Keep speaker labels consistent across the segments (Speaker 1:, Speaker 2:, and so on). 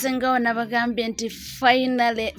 Speaker 1: abasingawo nabagambye nti finally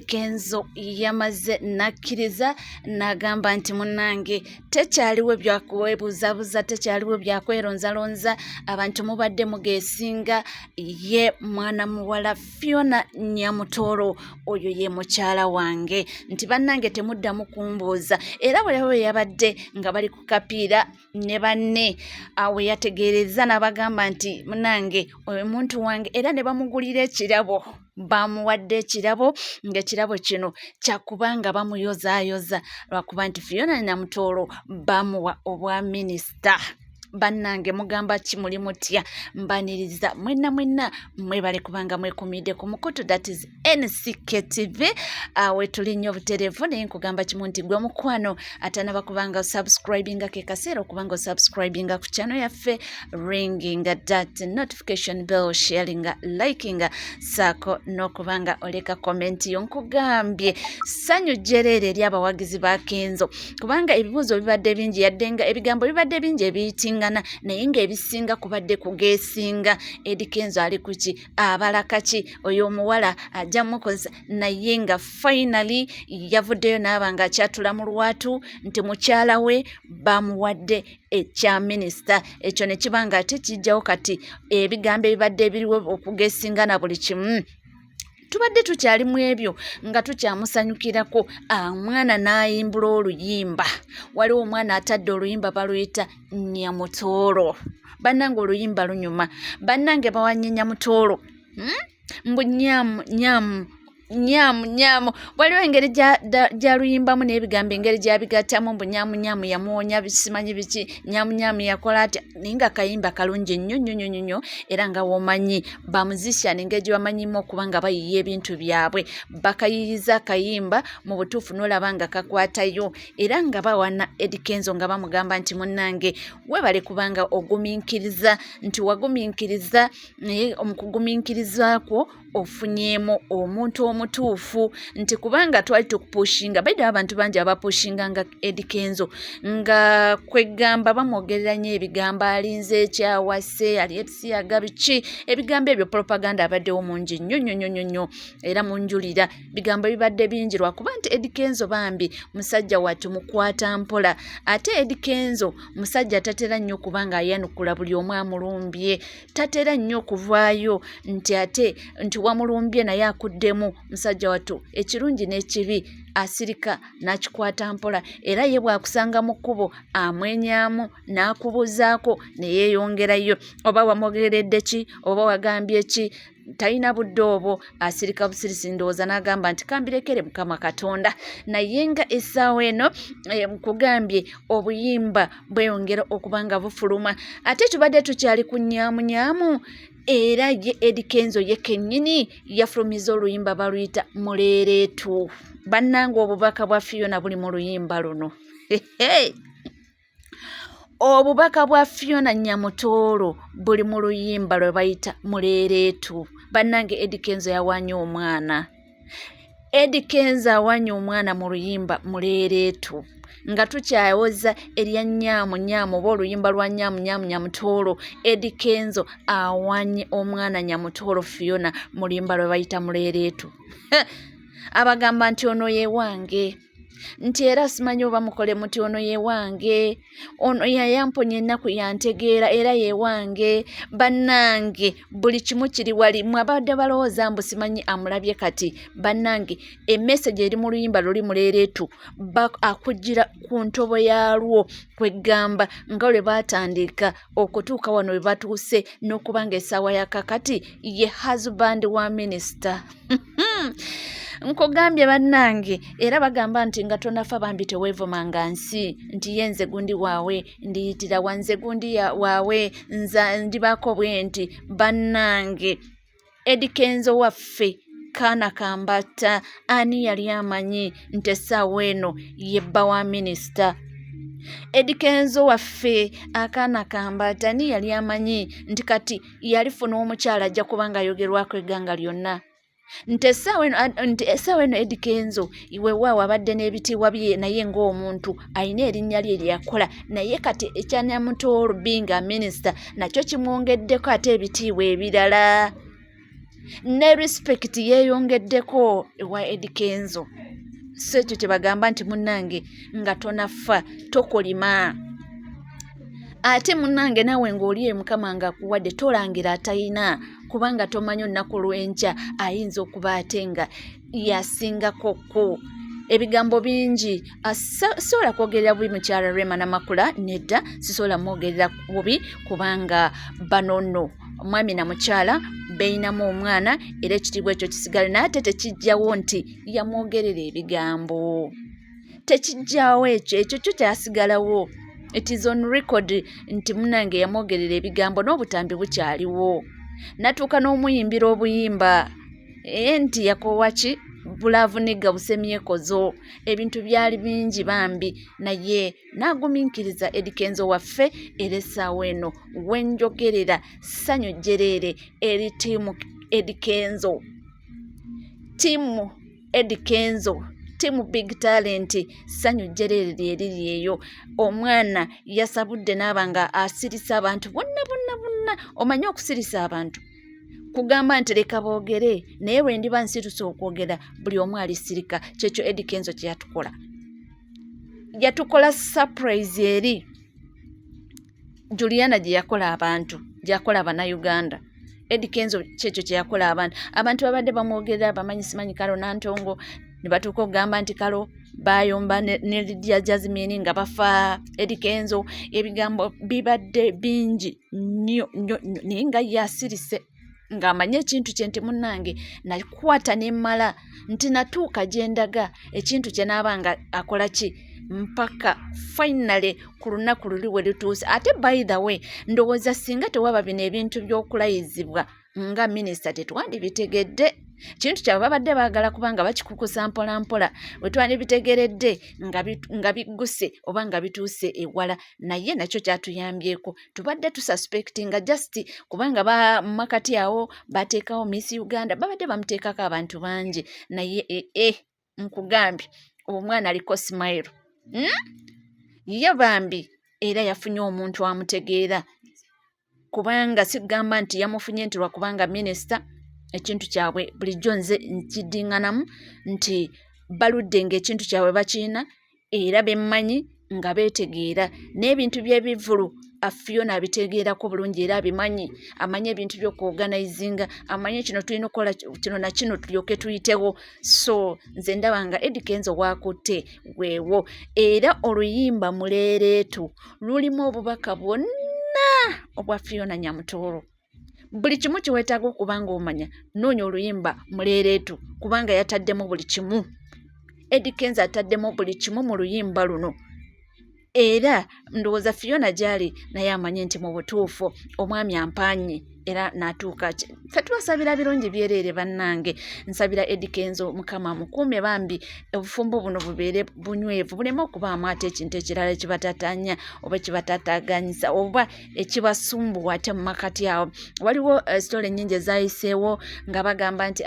Speaker 1: Kenzo yamaze nakkiriza n'agamba nti munnange tekyaliwo byakuweebuuzabuuza, tekyaliwo byakweronzalonza, abantu mubadde mugeesinga ye mwana muwala Fiona Nyamutoro, oyo ye mukyala wange, nti bannange temuddamu kumbuuza. Era bwe yabadde nga bali ku kapiira ne banne awe yategeereza n'abagamba nti munnange oyo muntu wange, era ne bamugulira ekirabo, bamuwadde ekirabo, ng'ekirabo kino kyakubanga bamuyozaayoza lwakuba nti Fiona Nyamutoro bamuwa obwa minisita. Bannange mugamba ki, muli mutya? Mbaniriza mwenna mwebale kubanga mwekumidde ku mukutu, that is NCKTV awe tulinnya obuterevu. Naye nkugamba kimu nti gwe mukwano atanaba kubanga subscribinga ke kaseera okubanga subscribinga ku channel yaffe, ringing that notification bell, sharing, liking, saako n'okubanga oleka comment yo. Nkugambye ssanyu jjereere eri abawagizi ba Kenzo kubanga ebibuuzo bibadde bingi, yaddenga ebigambo bibadde bingi ebiyitingana, naye ng'ebisinga kubadde kugeesinga. Kenzo ali kuki, abalaka ki, oyo omuwala ajja mukoza, naye nga finally yavuddeyo n'aba nga akyatula mu lwatu nti mukyala we bamuwadde ekya minisita. Ekyo ne kiba nga ate kijjawo kati ebigambo ebibadde ebiriwo okugeesinga na buli kimu. Tubadde tukyali mu ebyo nga tukyamusanyukirako. Omwana n'ayimbula oluyimba. Waliwo omwana atadde oluyimba baluyita Nyamutoro. Bannange oluyimba lunyuma. Bannange bawanye Nyamutoro. Mbu nyamu. Waliwo engeri gyaluyimbamu n'ebigambo engeri gyabigattamu. Mbu nyamu yamuwonya bisimanyi biki, nyamu yakola atya. Naye nga kayimba kalungi nnyo era nga womanyi ba musician engeri gye bamanyimu okuba nga bayiiya ebintu byabwe. Bakayiyiza akayimba mu butuufu n'olaba nga kakwatayo era nga bawana Kenzo nga bamugamba nti munnange weebale kubanga ogumiikiriza, nti wagumiikiriza naye omukugumiikiriza kwo ofunyemu omuntu omutuufu, nti kubanga twali tukupushinga baida abantu bangi abapushinga nga Kenzo nga kwegamba bamwogerera nnyo ebigambo, alinze ekyawase, ali ebisiyaga biki, ebigambo ebyo propaganda abaddewo mungi nnyo era munjulira bigambo bibadde bingi lwakuba nti Kenzo bambi musajja watu mukwata mpola. Ate Kenzo musajja tatera nnyo kubanga ayanukula buli omu amulumbye, tatera nnyo kuvaayo nti wamulumbye naye akuddemu. Musajja watu ekirungi n'ekibi asirika n'akikwata mpola, era ye bw'akusanga mu kkubo amwenyaamu n'akubuuzaako ne yeeyongerayo, oba wamwogeredde ki oba wagambye ki, talina budde obwo, asirika busirisi ndowooza n'agamba nti kambirekere Mukama Katonda. Naye nga essaawa eno nkugambye obuyimba bweyongera okuba nga bufuluma. Ate tubadde tukyali ku nyamunyamu era ye Kenzo ye kennyini yafulumiza oluyimba baluyita muleereetu. Bannange obubaka bwa Fiona buli mu luyimba luno. Obubaka bwa Fiona Nyamutoro buli mu luyimba lwe bayita muleereetu. Bannange Kenzo yawanya omwana. Kenzo awanya omwana mu luyimba muleereetu. Nga tukyawoza erya nyamu oba oluyimba lwa nyamu Nyamutoro, Kenzo awanye omwana Nyamutoro Fiona mu luyimba lwe bayita muleereetu. Abagamba nti ono ye wange, nti era simanyi oba mukole muti ono ye wange, ono yayamponya ennaku yantegeera era ye wange. Bannange buli kimu kiri wali, mwabadde balowooza mbu simanyi amulabye kati. Bannange emesegi eri mu luyimba luli muleereetu akugira ku ntobo yaalwo kwegamba nga lwe baatandika okutuuka wano we batuuse n'okuba nga essaawa ya kakati ye husband wa minisita. Nkugambye bannange, era bagamba nti nga tonafa bambi teweevumanga nsi, nti ye nze gundi waawe ndiyitira wanze gundi waawe nza ndibako bwe nti. Bannange Kenzo waffe kaana kambata, ani yali amanyi nti essaawa eno ye bba wa minisita? Kenzo waffe akaana kambata, ani yali amanyi nti kati yalifuna omukyala ajja kubanga ayogerwako egganga lyonna? nti essaawa eno Eddie Kenzo iwe waawe abadde n'ebitiibwa bye naye ng'omuntu alina erinnya lye lyakola naye kati ekya Nyamutoro being a minister nakyo kimwongeddeko ate ebitiibwa ebirala ne respect yeeyongeddeko ewa Eddie Kenzo. So ekyo kye bagamba nti munnange nga tonafa tokolima ate munnange naawe ng'oli Mukama ng'akuwadde tolangira atayina kubanga tomanyi olunaku lw'enkya ayinza okuba ate nga yasingakoko. Ebigambo bingi sisobola kwogerera bubi mukyala Rema Namakula nedda sisobola mwogerera bubi kubanga banono omwami na mukyala beeyinamu omwana era ekitiibwa ekyo kisigale naye ate tekijjawo nti yamwogerera ebigambo tekijjawo ekyo kyo kyasigalawo. It is on record nti munnange yamwogerera ebigambo n'obutambi bukyaliwo natuuka n'omuyimbira obuyimba nti yakowaki bulaavu nigga busemyekozo ebintu byali bingi bambi naye n'agumiikiriza Eddie Kenzo waffe era essaawa eno wenjogerera ssanyu jjereere eri ttiimu Eddie Kenzo tiimu big talent ssanyu jjereere lyeriri eyo. Omwana yasabudde n'aba nga asirisa abantu bonna omanye okusirisa abantu kugamba nti leka boogere naye bwe ndiba nsiruse okwogera buli omu alisirika. Kyekyo Eddie Kenzo kye yatukola surprise eri Juliana gye yakola abantu gye yakola Bannayuganda. Eddie Kenzo kyekyo kye yakola abantu babadde bamwogerera bamanyi simanyi Kalo Nantongo ne batuuka okugamba nti Kalo bayomba ne Lydia Jasmine nga bafa Eddie Kenzo ebigambo bibadde bingi nnyo naye nga yasirise ng'amanye ekintu kye nti munnange nakwata ne mmala nti natuuka gye ndaga ekintu kye naaba nga akola ki mpaka finally ku lunaku luli we lutuuse. Ate by the way ndowooza singa tewaba bino ebintu by'okulayizibwa nga minisita tetwandibitegedde kintu kyabwe babadde baagala kubanga bakikukusa mpolampola bwe twandibitegeredde nga bigguse oba nga bituuse ewala naye nakyo kyatuyambyeko tubadde tususpectinga just kubanga mumakati awo bateekawo Miss Uganda babadde bamuteekako abantu bangi naye nkugambye omwana aliko smile ye bambi era yafunye omuntu amutegeera kubanga sigamba nti yamufunye nti lwakubanga minisita ekintu kyabwe bulijjo nze nkiddinganamu nti baludde ng'ekintu kyabwe bakiina era bemmanyi nga beetegeera n'ebintu by'ebivulu Fiona abitegeerako bulungi era abimanyi amanye ebintu by'okuorganizinga amanye kino tulina okukola kino na kino tulyoke tuyitewo. So nze ndaba nga Eddie Kenzo waakutte weewo era oluyimba muleereetu lulimu obubaka bwonna obwa Fiona Nyamutoro. Buli kimu kiweetaaga okubanga omanya noonya oluyimba muleereetu kubanga yataddemu buli kimu. Eddie Kenzo ataddemu buli kimu mu luyimba luno era ndowooza Fiona gyali naye amanye nti mu butuufu omwami ampaanye era n'atuuka ffe tubasabira birungi byereere bannange. Nsabira Eddie Kenzo Mukama mukuume bambi obufumbo buno bubeere bunywevu buleme okubaamu ate ekintu ekirala ekibatatanya oba ekibatataaganyisa oba ekibasumbuwa ate mu makati awo. Waliwo sitole ennyingi ezayiseewo nga bagamba nti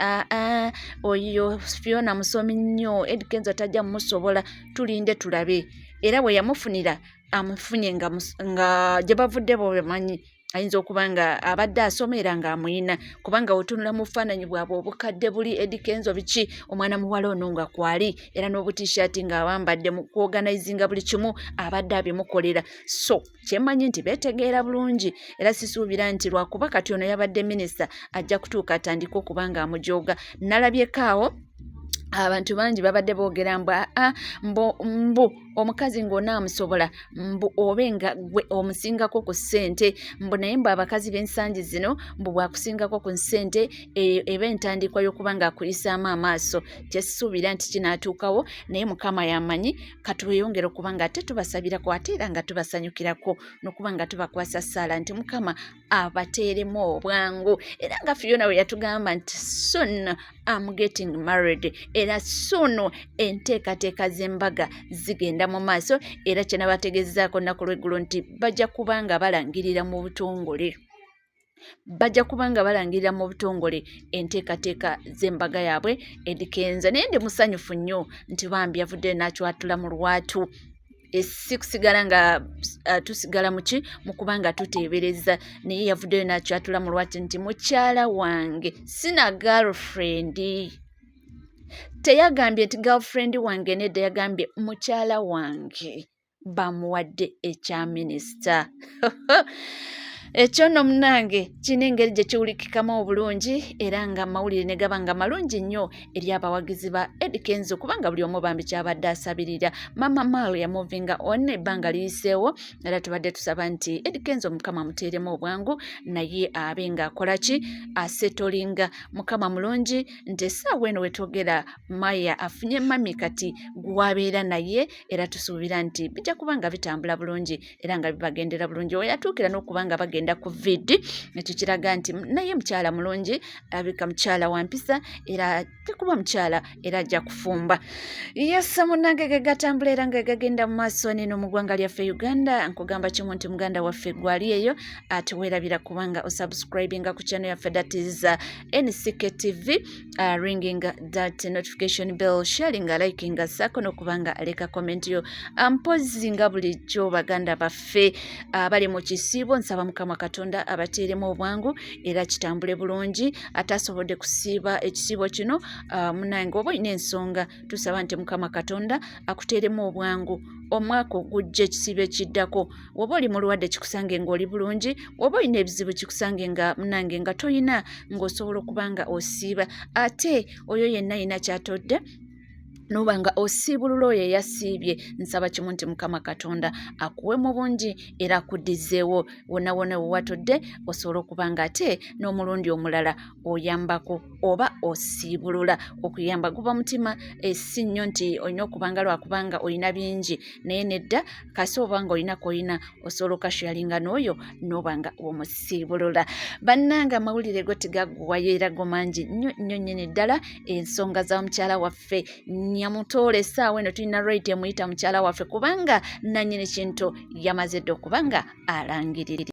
Speaker 1: oyo Fiona musomi nnyo Eddie Kenzo tajja mumusobola tulinde tulabe era bwe yamufunira amufunye nga gye bavudde bo bemanyi ayinza okuba nga abadde asomera ng'amuyina kubanga otunula mu bufaananyi bwabwe obukadde buli Eddie Kenzo biki omwana muwala ono nga kwali era n'obutishaati ng'awambadde mu kuorganizinga buli kimu abadde abimukolera. So kyemmanyi nti beetegeera bulungi era sisuubira nti lwakuba kati ono yabadde minisita ajja kutuuka atandika okuba ng'amujooga. Nalabyeko awo abantu bangi babadde boogera mbu omukazi ng'onaamusobola mbu obe nga gwe omusingako ku ssente mbu naye mbu abakazi b'ensangi zino mbu bwakusingako ku ssente eba entandikwa y'okuba ng'akuyisaamu amaaso. Kyesisuubira nti kinaatuukawo naye Mukama yamanyi katweyongera okuba nga ate tubasabirako ate era nga tubasanyukirako n'okuba nga tubakwasa ssaala nti Mukama abateeremu obwangu era nga Fiona we yatugamba nti soon I'm getting married era soon enteekateeka z'embaga zigenda mu maaso era kye nabategeezaako nnaku lw'eggulo nti bajja kuba nga balangirira mu butongole bajja kubanga balangirira mu butongole enteekateeka z'embaga yaabwe Eddy Kenzo. Naye ndi musanyufu nnyo nti bambi yavuddeyo n'akyatula mu lwatu si kusigala nga tusigala mu kubanga tuteebereza, naye yavuddeyo n'akyatula mu lwatu nti mukyala wange sina girlfriend. Teyagambye nti girlfriend wange, nedda yagambye mukyala wange bamuwadde ekya minisita. Ekyo nno munnange kino engeri gye kiwulikikamu obulungi era nga amawulire ne gaba nga malungi nnyo eri abawagizi ba Eddy Kenzo kubanga buli omu bambi kyabadde asabirira. Mama Mal yamuvinga on ebbanga liyiseewo era tubadde tusaba nti Eddy Kenzo Mukama muteeremu obwangu naye abe ng'akola ki asetolinga. Mukama mulungi nti essaawa eno wetwogera Maya afunye mami kati gwabeera naye era tusuubira nti bijja kubanga bitambula bulungi era nga bibagendera bulungi. We yatuukira n'okubanga bagenda ku vidi ekyo kiraga nti naye mukyala mulungi abika mukyala wa mpisa era tekuba mukyala era ajja kufumba. Yesa munnange gegatambula era nga gagenda mu maaso nino mu ggwanga lyaffe Uganda. Nkugamba kimu nti muganda waffe gwali eyo ate weerabira kubanga osubscribinga ku channel yaffe that is NCK TV, ringing that notification bell, sharing, liking, sako n'okubanga aleka comment yo. Mpozi nga bulijjo baganda baffe abali mu kisiibo nsaba Mukama Katonda abateeremu obwangu era kitambule bulungi. Atasobodde kusiiba ekisiibo kino munnange oba olina ensonga tusaba nti Mukama Katonda akuteeremu obwangu omwaka ogujja ekisiibo ekiddako. Woba oli mulwadde kikusange ng'oli bulungi, woba olina ebizibu kikusange nga munnange nga toyina ng'osobola okubanga osiiba. Ate oyo yenna yina kyatodde noba nga osiibulula oyo eyasiibye, nsaba kimu nti Mukama Katonda akuwe mu bungi era akuddizeewo wonna wonna we watodde osobola okuba nga ate n'omulundi omulala oyambako oba osiibulula. Okuyamba guba mutima si nnyo nti olina okuba nga lwakubanga olina bingi, naye nedda kasi oba nga olina koyina osobola okasharinga n'oyo n'oba nga omusiibulula. Bannanga amawulire go tigaggwayo era go mangi nnyo nnyo nnyini ddala. Ensonga za mukyala waffe Nyamutoro essaawa eno tulina right emuyita mukyala waffe kubanga nannyini kintu yamaze dde okubanga alangirira.